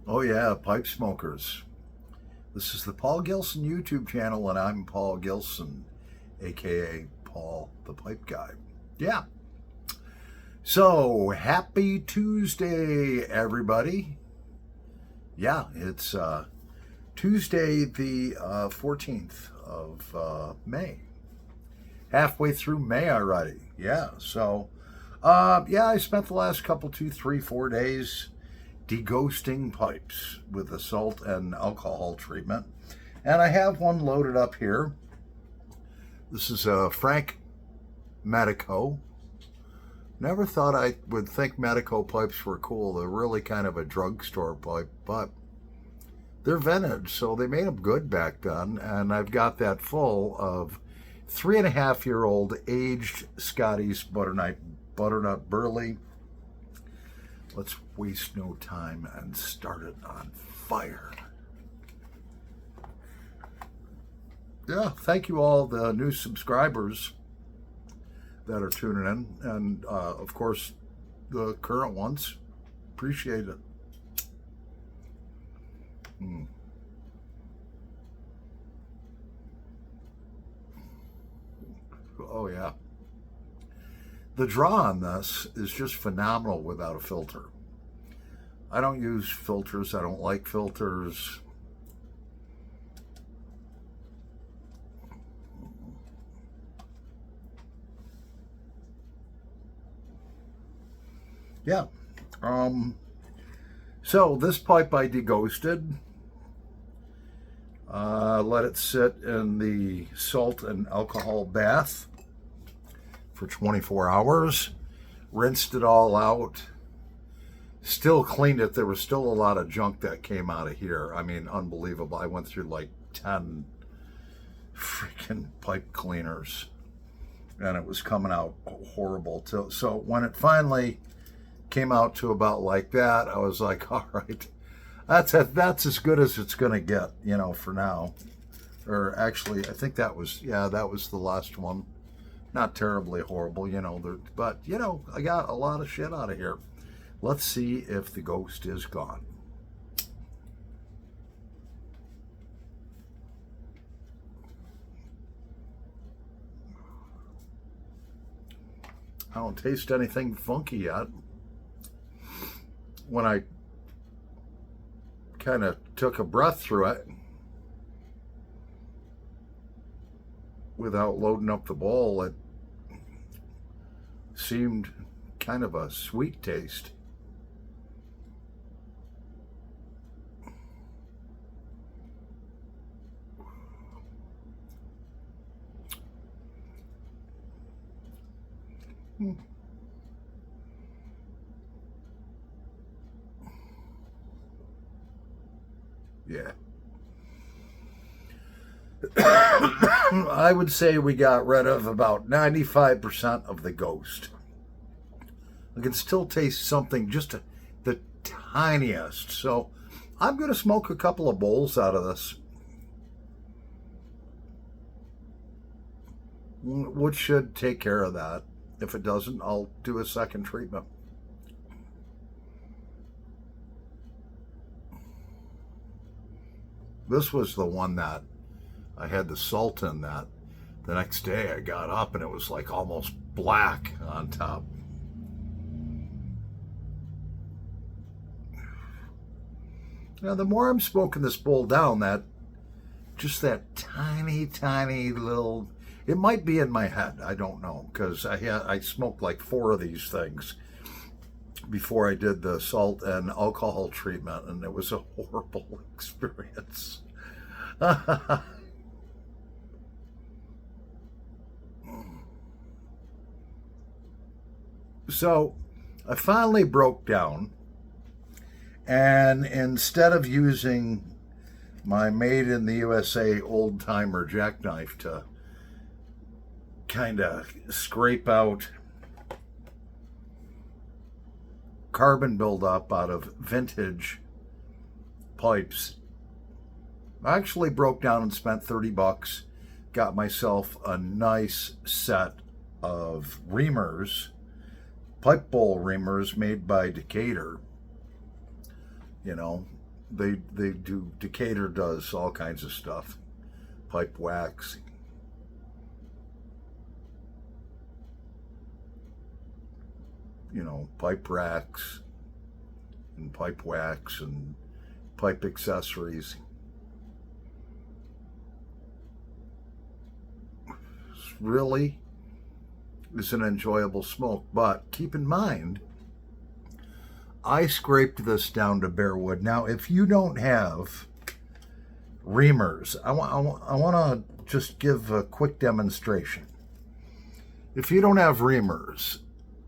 Oh yeah, pipe smokers. This is the Paul Gilson YouTube channel, and I'm Paul Gilson, aka Paul the Pipe Guy. Yeah. So happy Tuesday, everybody. Yeah, it's Tuesday the 14th of May. Halfway through May already. Yeah. So, yeah, I spent the last couple, 2, 3, 4 days deghosting pipes with the salt and alcohol treatment. And I have one loaded up here. This is a Frank Medico. Never thought I would think Medico pipes were cool. They're really kind of a drugstore pipe, but they're vintage, so they made them good back then. And I've got that full of 3.5-year-old aged Scotty's butternut burley. Let's waste no time and start it on fire. Yeah, thank you all the new subscribers that are tuning in, and of course the current ones. Appreciate it. Oh yeah. The draw on this is just phenomenal without a filter. I don't use filters. I don't like filters. Yeah. So this pipe I deghosted. Let it sit in the salt and alcohol bath for 24 hours. Rinsed it all out. Still cleaned it. There was still a lot of junk that came out of here. I mean, unbelievable. I went through like 10 freaking pipe cleaners, and it was coming out horrible. So when it finally came out to about like that, I was like, all right, that's as good as it's going to get, for now. Or actually, I think that was the last one. Not terribly horrible, but, I got a lot of shit out of here. Let's see if the ghost is gone. I don't taste anything funky yet. When I kind of took a breath through it without loading up the bowl, it seemed kind of a sweet taste. Yeah. I would say we got rid of about 95% of the ghost. I can still taste something, just the tiniest. So I'm going to smoke a couple of bowls out of this, which should take care of that. If it doesn't, I'll do a second treatment. This was the one that I had the salt in that. The next day I got up and it was like almost black on top. Now, the more I'm smoking this bowl down, that tiny, tiny little, it might be in my head. I don't know, because I smoked like 4 of these things before I did the salt and alcohol treatment, and it was a horrible experience. So I finally broke down, and instead of using my made in the USA old timer jackknife to kind of scrape out carbon buildup out of vintage pipes, I actually broke down and spent $30. Got myself a nice set of reamers, pipe bowl reamers made by Decatur. they do, Decatur does all kinds of stuff. Pipe wax, pipe racks and pipe wax and pipe accessories. Really is an enjoyable smoke, but keep in mind, I scraped this down to bare wood. Now, if you don't have reamers, I want to just give a quick demonstration. If you don't have reamers,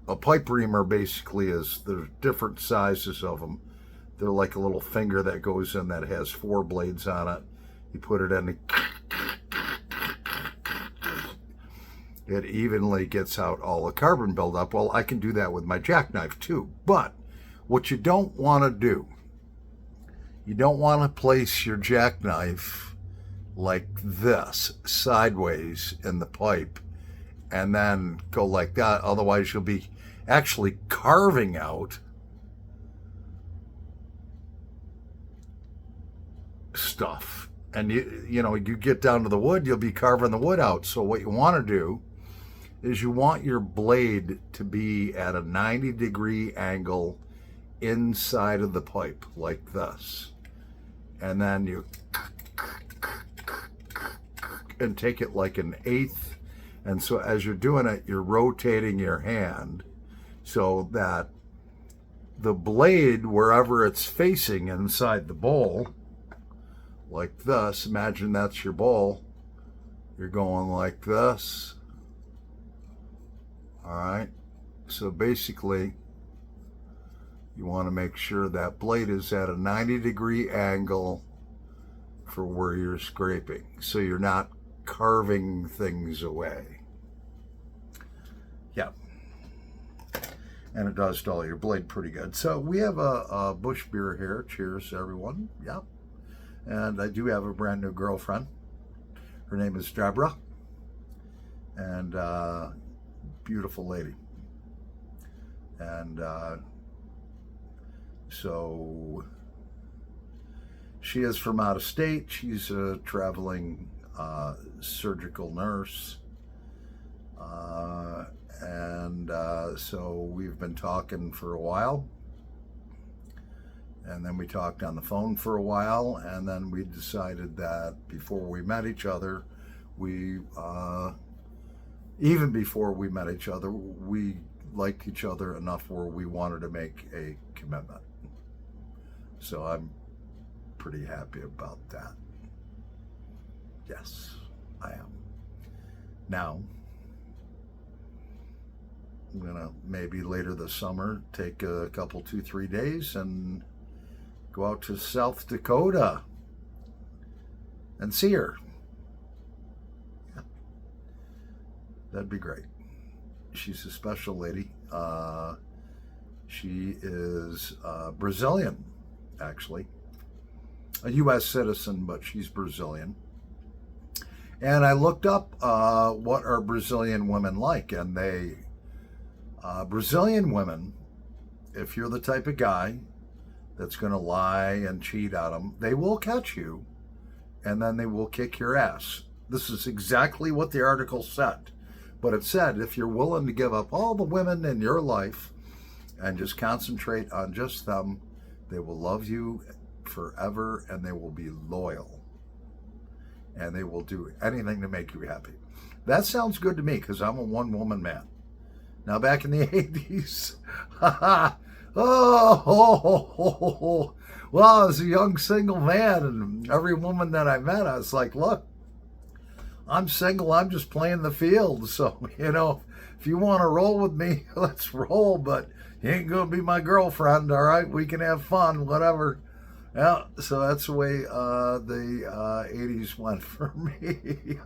a pipe reamer basically is, there's different sizes of them. They're like a little finger that goes in that has 4 blades on it. You put it in, it evenly gets out all the carbon buildup. Well, I can do that with my jackknife too. But what you don't want to do, you don't want to place your jackknife like this, sideways in the pipe, and then go like that. Otherwise, you'll be actually carving out stuff. And you get down to the wood, you'll be carving the wood out. So what you want to do is you want your blade to be at a 90-degree angle inside of the pipe like this. And then you and take it like an eighth. And so as you're doing it, you're rotating your hand so that the blade, wherever it's facing inside the bowl, like this, imagine that's your bowl, you're going like this. All right, so basically you want to make sure that blade is at a 90-degree angle for where you're scraping, so you're not carving things away. Yeah, and it does dull your blade pretty good. So we have a Busch beer here. Cheers, everyone. Yeah, and I do have a brand new girlfriend. Her name is Deborah, and beautiful lady. And so she is from out of state. She's a traveling surgical nurse. So we've been talking for a while. And then we talked on the phone for a while. And then we decided that before we met each other, even before we met each other, we liked each other enough where we wanted to make a commitment. So I'm pretty happy about that. Yes, I am. Now, I'm gonna maybe later this summer take a couple, 2-3 days and go out to South Dakota and see her. Yeah. That'd be great. She's a special lady. She is Brazilian, actually. A U.S. citizen, but she's Brazilian. And I looked up what are Brazilian women like, and Brazilian women, if you're the type of guy that's going to lie and cheat on them, they will catch you, and then they will kick your ass. This is exactly what the article said. But it said, if you're willing to give up all the women in your life and just concentrate on just them, they will love you forever, and they will be loyal. And they will do anything to make you happy. That sounds good to me, because I'm a one-woman man. Now, back in the 80s, well, I was a young single man, and every woman that I met, I was like, look, I'm single, I'm just playing the field. So, if you want to roll with me, let's roll, but you ain't going to be my girlfriend, all right? We can have fun, whatever. Yeah, so that's the way the 80s went for me.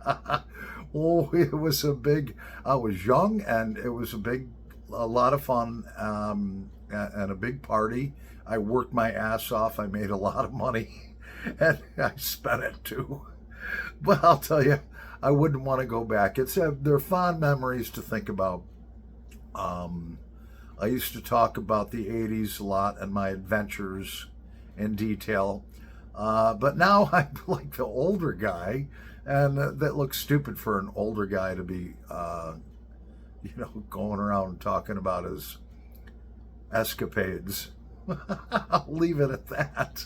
Oh, it was I was young, and it was a lot of fun, and a big party. I worked my ass off. I made a lot of money, and I spent it too. But I'll tell you, I wouldn't want to go back. They're fond memories to think about. I used to talk about the 80s a lot and my adventures in detail. But now I'm like the older guy, and that looks stupid for an older guy to be, going around talking about his escapades. I'll leave it at that.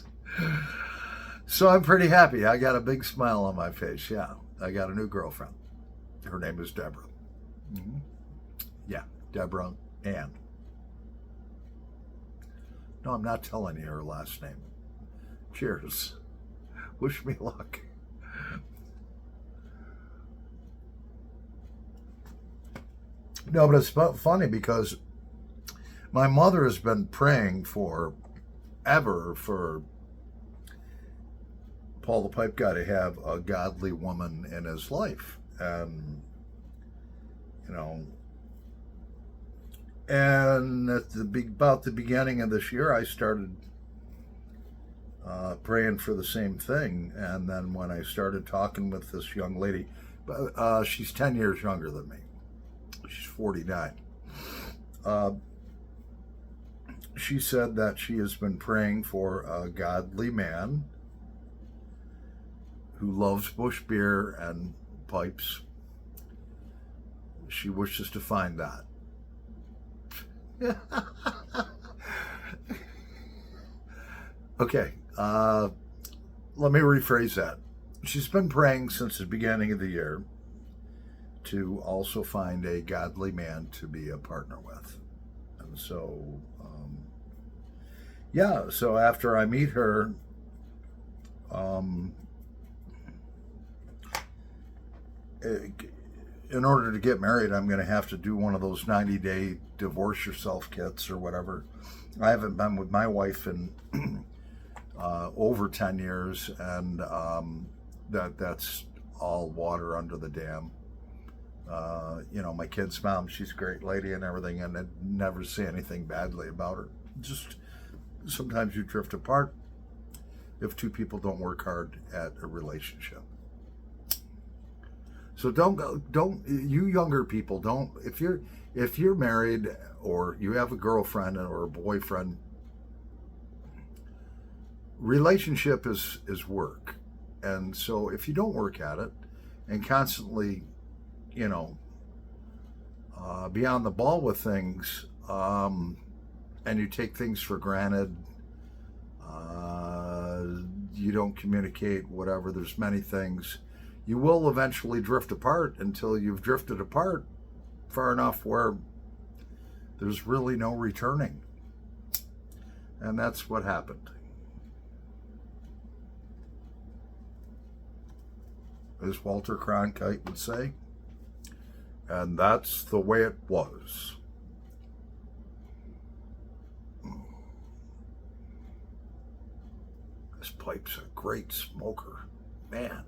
So I'm pretty happy. I got a big smile on my face. Yeah, I got a new girlfriend. Her name is Deborah. Mm-hmm. Yeah, Deborah Ann. No, I'm not telling you her last name. Cheers. Wish me luck. No, but it's funny because my mother has been praying for Paul the Pipe Guy to have a godly woman in his life. And, and about the beginning of this year, I started praying for the same thing. And then when I started talking with this young lady, she's 10 years younger than me. She's 49. She said that she has been praying for a godly man who loves Busch beer and pipes. She wishes to find that. Okay, let me rephrase that. She's been praying since the beginning of the year to also find a godly man to be a partner with. And so, so after I meet her, in order to get married, I'm going to have to do one of those 90-day divorce yourself kits or whatever. I haven't been with my wife in over 10 years, and that's all water under the dam. My kid's mom, she's a great lady and everything, and I never say anything badly about her. Just sometimes you drift apart if two people don't work hard at a relationship. So don't you younger people, don't, if you're married or you have a girlfriend or a boyfriend, relationship is work. And so if you don't work at it and constantly, be on the ball with things, and you take things for granted, you don't communicate, whatever, there's many things, you will eventually drift apart until you've drifted apart far enough where there's really no returning. And that's what happened. As Walter Cronkite would say, and that's the way it was. This pipe's a great smoker, man.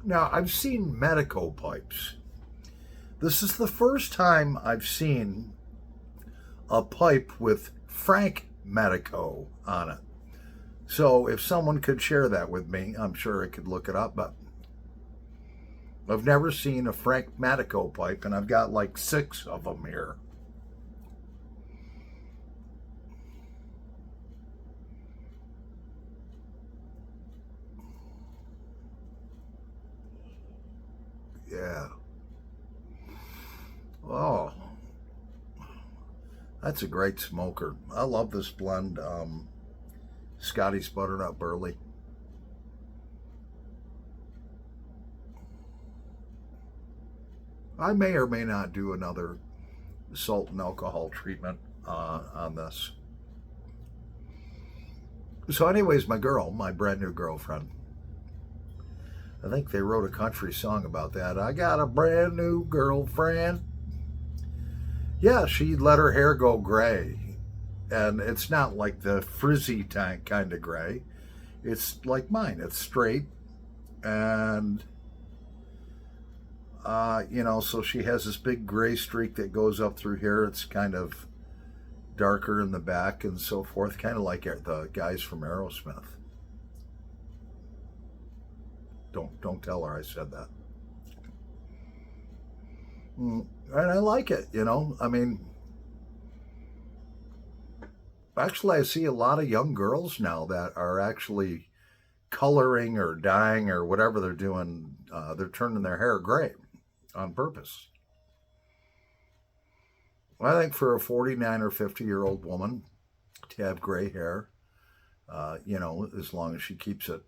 Now, I've seen Medeco pipes. This is the first time I've seen a pipe with Frank Medeco on it. So if someone could share that with me, I'm sure I could look it up, but I've never seen a Frank Medeco pipe, and I've got like 6 of them here. Yeah. Oh, that's a great smoker. I love this blend, Scotty's Butternut Burley. I may or may not do another salt and alcohol treatment on this. So anyways, my brand new girlfriend, I think they wrote a country song about that. I got a brand new girlfriend. Yeah, she let her hair go gray. And it's not like the frizzy kind of gray. It's like mine. It's straight. And, so she has this big gray streak that goes up through here. It's kind of darker in the back and so forth. Kind of like the guys from Aerosmith. Don't tell her I said that. And I like it, I mean, Actually, I see a lot of young girls now that are actually coloring or dyeing or whatever they're doing. They're turning their hair gray on purpose. I think for a 49 or 50-year-old woman to have gray hair, as long as she keeps it,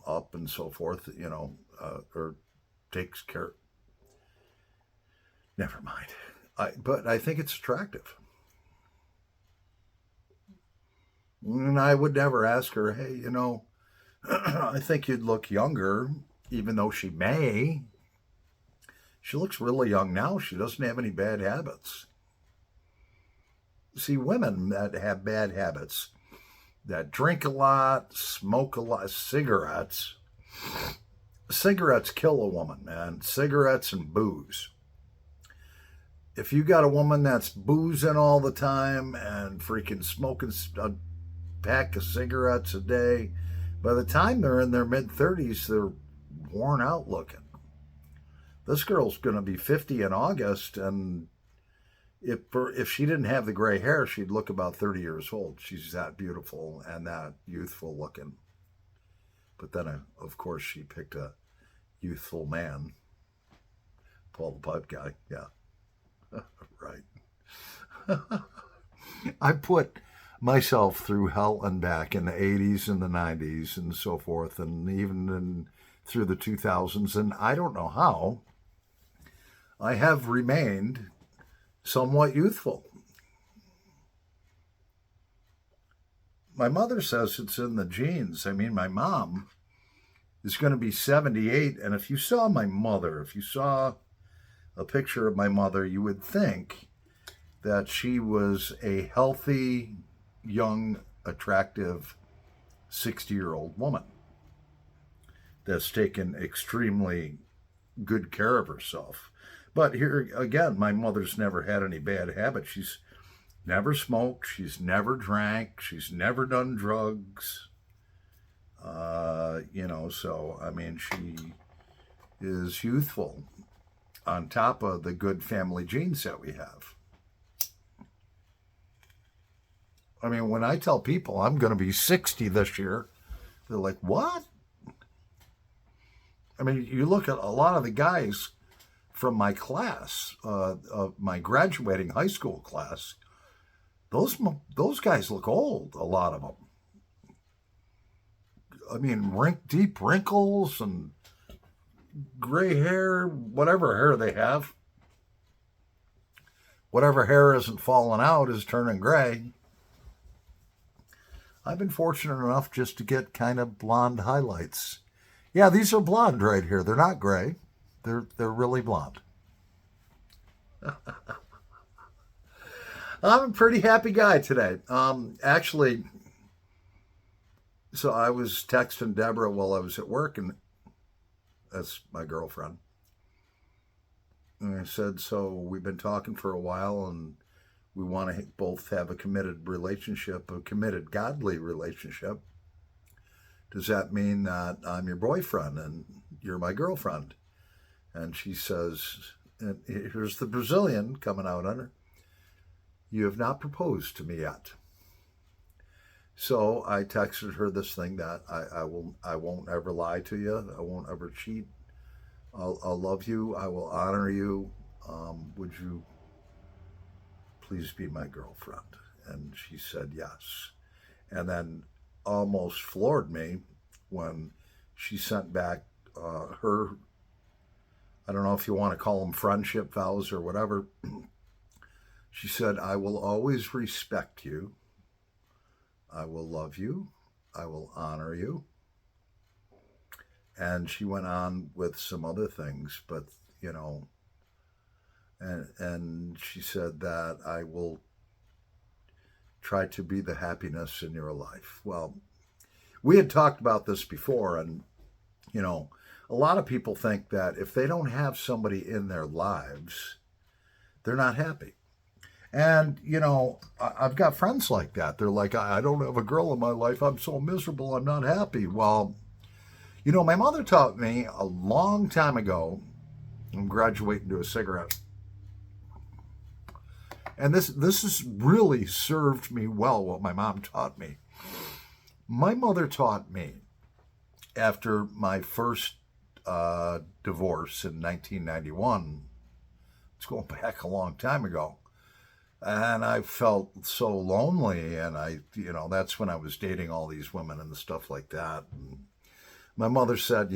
up and so forth, or takes care. Never mind. But I think it's attractive. And I would never ask her, hey, I think you'd look younger, even though she may. She looks really young now. She doesn't have any bad habits. See, women that have bad habits, that drink a lot, smoke a lot, cigarettes kill a woman, man. Cigarettes and booze. If you got a woman that's boozing all the time and freaking smoking a pack of cigarettes a day, by the time they're in their mid-30s, they're worn out looking. This girl's going to be 50 in August, and if she didn't have the gray hair, she'd look about 30 years old. She's that beautiful and that youthful looking. But then, of course, she picked a youthful man. Paul the Pipe guy, yeah. Right. I put myself through hell and back in the 80s and the 90s and so forth, and even through the 2000s, and I don't know how I have remained somewhat youthful. My mother says it's in the genes. I mean, my mom is going to be 78, and if you saw my mother, if you saw a picture of my mother, you would think that she was a healthy, young, attractive 60-year-old woman that's taken extremely good care of herself. But here again, my mother's never had any bad habits. She's never smoked. She's never drank. She's never done drugs. So, I mean, she is youthful on top of the good family genes that we have. I mean, when I tell people I'm going to be 60 this year, they're like, what? I mean, you look at a lot of the guys from my class, of my graduating high school class, those guys look old, a lot of them. I mean, deep wrinkles and gray hair, whatever hair they have. Whatever hair isn't falling out is turning gray. I've been fortunate enough just to get kind of blonde highlights. Yeah, these are blonde right here. They're not gray. They're really blonde. I'm a pretty happy guy today. Actually, so I was texting Deborah while I was at work, and that's my girlfriend. And I said, so we've been talking for a while, and we want to both have a committed relationship, a committed godly relationship. Does that mean that I'm your boyfriend and you're my girlfriend? And she says, and here's the Brazilian coming out on her, you have not proposed to me yet. So I texted her this thing that I won't ever lie to you. I won't ever cheat. I'll love you. I will honor you. Would you please be my girlfriend? And she said yes. And then almost floored me when she sent back her, I don't know if you want to call them friendship vows or whatever. She said, I will always respect you. I will love you. I will honor you. And she went on with some other things, but, and she said that I will try to be the happiness in your life. Well, we had talked about this before, and, a lot of people think that if they don't have somebody in their lives, they're not happy. And, I've got friends like that. They're like, I don't have a girl in my life. I'm so miserable. I'm not happy. Well, my mother taught me a long time ago, I'm graduating to a cigarette. And this has really served me well, what my mom taught me. My mother taught me, after my first divorce in 1991, it's going back a long time ago, and I felt so lonely, and that's when I was dating all these women and stuff like that. And my mother said,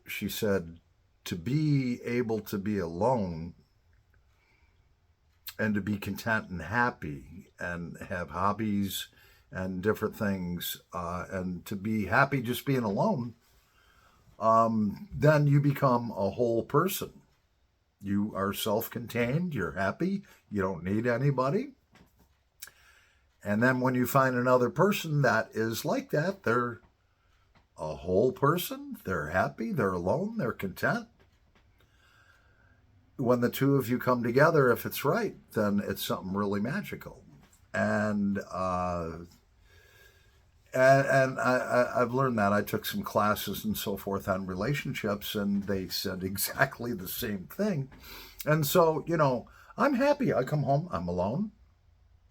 she said, to be able to be alone and to be content and happy and have hobbies and different things, and to be happy just being alone, then you become a whole person. You are self-contained, you're happy, you don't need anybody. And then when you find another person that is like that, they're a whole person, they're happy, they're alone, they're content. When the two of you come together, if it's right, then it's something really magical. And I've learned that. I took some classes and so forth on relationships, and they said exactly the same thing. And so, I'm happy. I come home, I'm alone.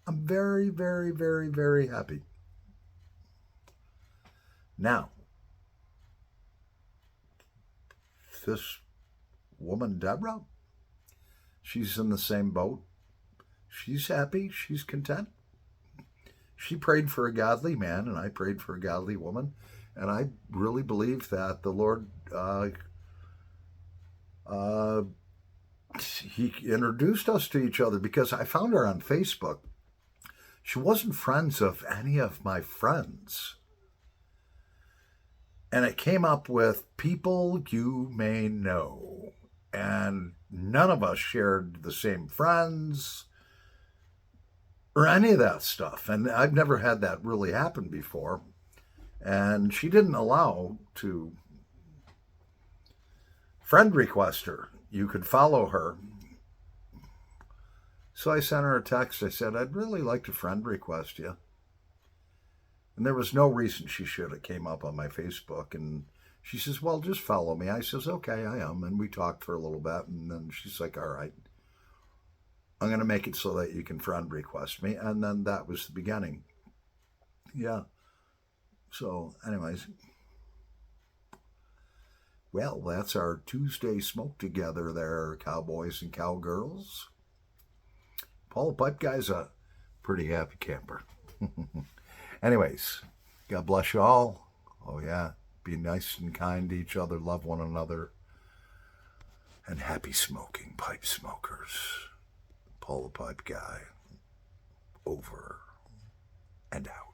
I'm very, very, very, very happy. Now, this woman, Deborah, she's in the same boat. She's happy. She's content. She prayed for a godly man, and I prayed for a godly woman. And I really believe that the Lord, he introduced us to each other, because I found her on Facebook. She wasn't friends of any of my friends. And it came up with people you may know. And none of us shared the same friends or any of that stuff. And I've never had that really happen before. And she didn't allow to friend request her. You could follow her. So I sent her a text. I said, I'd really like to friend request you. And there was no reason she should have came up on my Facebook. And she says, well, just follow me. I says, okay, I am. And we talked for a little bit. And then she's like, all right, I'm going to make it so that you can friend request me. And then that was the beginning. Yeah. So anyways, well, that's our Tuesday smoke together there, cowboys and cowgirls. Paul the Pipe Guy's a pretty happy camper. Anyways, God bless you all. Oh yeah, be nice and kind to each other, love one another, and happy smoking, pipe smokers. Paul the Pipe Guy, over and out.